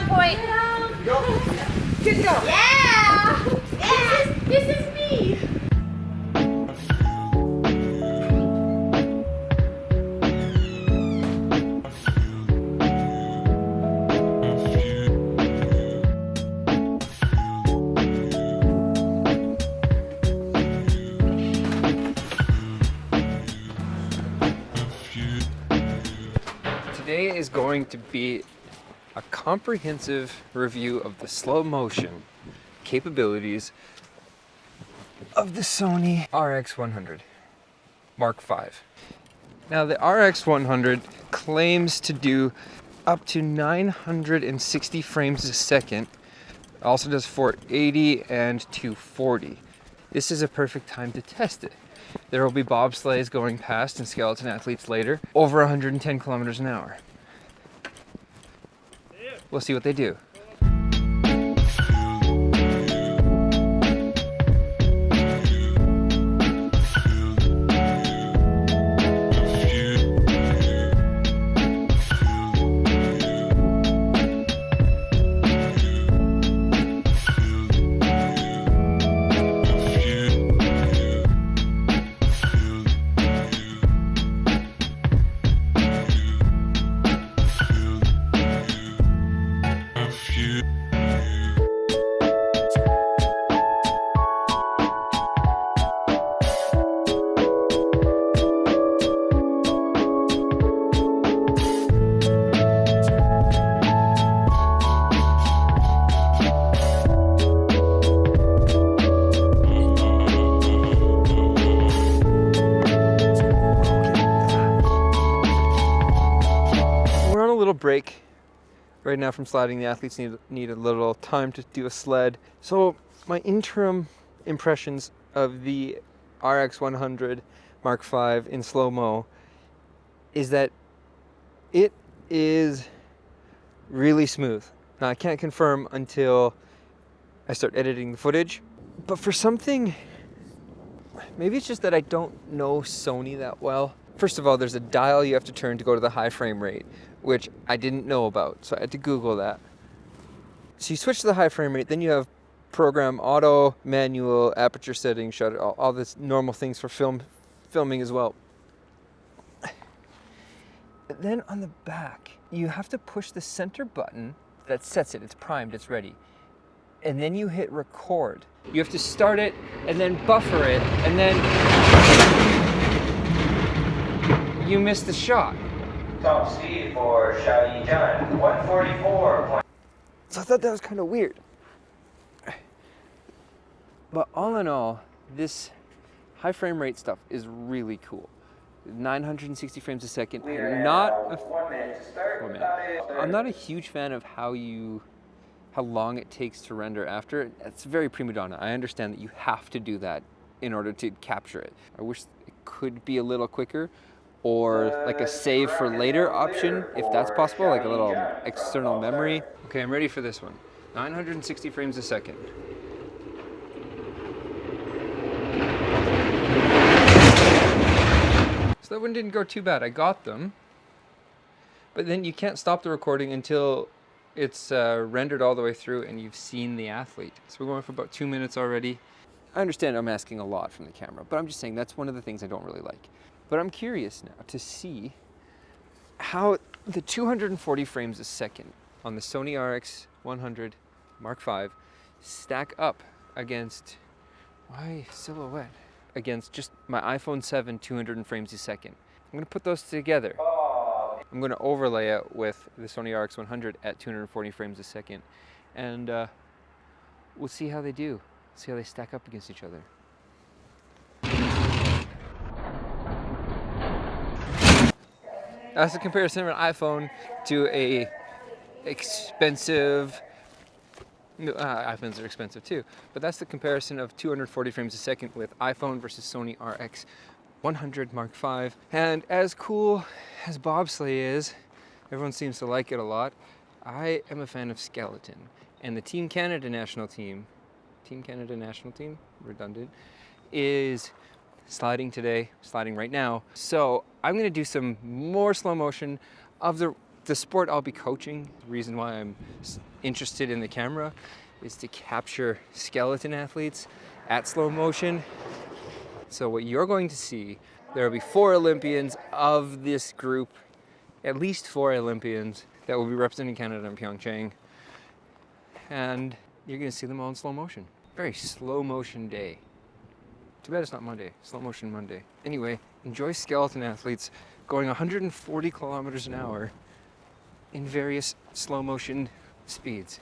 on point. Good to go. Yeah. Yeah. This is me. Today is going to be a comprehensive review of the slow motion capabilities of the Sony RX100 Mark V. Now the RX100 claims to do up to 960 frames a second. It also does 480 and 240. This is a perfect time to test it. There will be bobsleighs going past and skeleton athletes later, over 110 kilometers an hour. We'll see what they do. Break right now from sliding. The athletes need a little time to do a sled. So my interim impressions of the RX100 Mark V in slow-mo is that it is really smooth. Now I can't confirm until I start editing the footage, but for something, maybe it's just that I don't know Sony that well. First of all, there's a dial you have to turn to go to the high frame rate, which I didn't know about, so I had to Google that. So you switch to the high frame rate, then you have program, auto, manual, aperture settings, shutter, all this normal things for filming as well. But then on the back, you have to push the center button that sets it. It's primed, it's ready. And then you hit record. You have to start it and then buffer it, and then you miss the shot. Top speed for Xiaoyi Zhan, 144. So I thought that was kind of weird. But all in all, this high frame rate stuff is really cool. 960 frames a second. I'm not a huge fan of how long it takes to render after. It's very prima donna. I understand that you have to do that in order to capture it. I wish it could be a little quicker, or like a save for later option, if that's possible, like a little external memory. Okay, I'm ready for this one. 960 frames a second. So that one didn't go too bad. I got them. But then you can't stop the recording until it's rendered all the way through and you've seen the athlete. So we're going for about 2 minutes already. I understand I'm asking a lot from the camera, but I'm just saying that's one of the things I don't really like. But I'm curious now to see how the 240 frames a second on the Sony RX100 Mark V stack up against, why silhouette? Against just my iPhone 7 200 frames a second. I'm gonna put those together. I'm gonna overlay it with the Sony RX100 at 240 frames a second. And we'll see how they do. See how they stack up against each other. That's the comparison of an iPhone to a expensive, iPhones are expensive too, but that's the comparison of 240 frames a second with iPhone versus Sony RX100 Mark V. And as cool as bobsleigh is, everyone seems to like it a lot, I am a fan of skeleton. And the Team Canada national team, redundant, is sliding today, sliding right now. So I'm gonna do some more slow motion of the The sport I'll be coaching, the reason why I'm interested in the camera, is to capture skeleton athletes at slow motion. So what you're going to see, there will be 4 Olympians of this group, at least 4 Olympians that will be representing Canada in Pyeongchang. And you're gonna see them all in slow motion. Very slow motion day. Too bad it's not Monday, slow motion Monday. Anyway, enjoy skeleton athletes going 140 kilometers an hour in various slow motion speeds.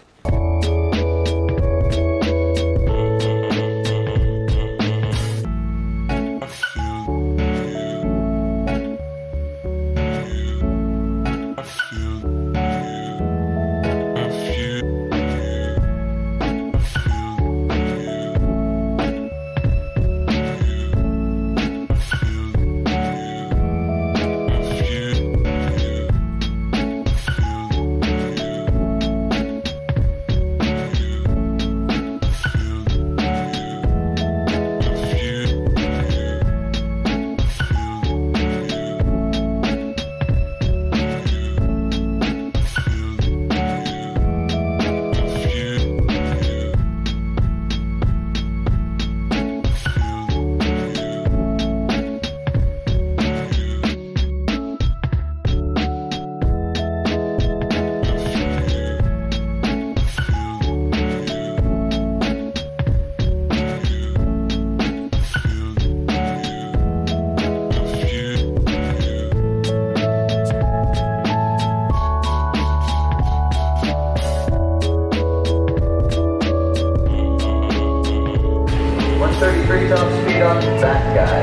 Top speed on that guy.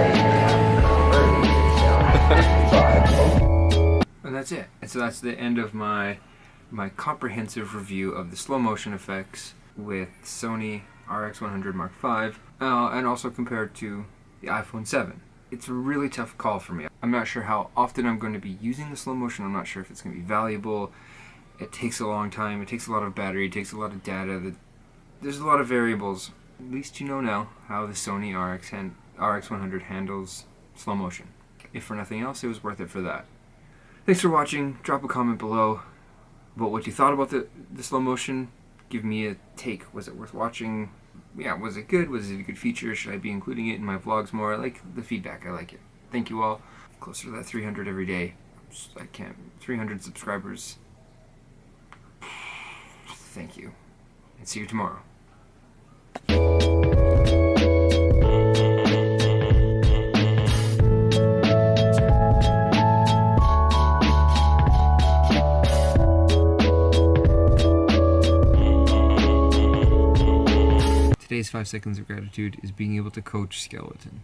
And that's it. And so that's the end of my comprehensive review of the slow motion effects with Sony RX100 Mark V, and also compared to the iPhone 7. It's a really tough call for me. I'm not sure how often I'm going to be using the slow motion. I'm not sure if it's going to be valuable. It takes a long time. It takes a lot of battery. It takes a lot of data. There's a lot of variables. At least you know now how the Sony RX100 handles slow motion. If for nothing else, it was worth it for that. Thanks for watching. Drop a comment below about what you thought about the slow motion. Give me a take. Was it worth watching? Yeah, was it good? Was it a good feature? Should I be including it in my vlogs more? I like the feedback. I like it. Thank you all. Closer to that 300 every day. 300 subscribers. Thank you. And see you tomorrow. Today's 5 seconds of gratitude is being able to coach skeleton.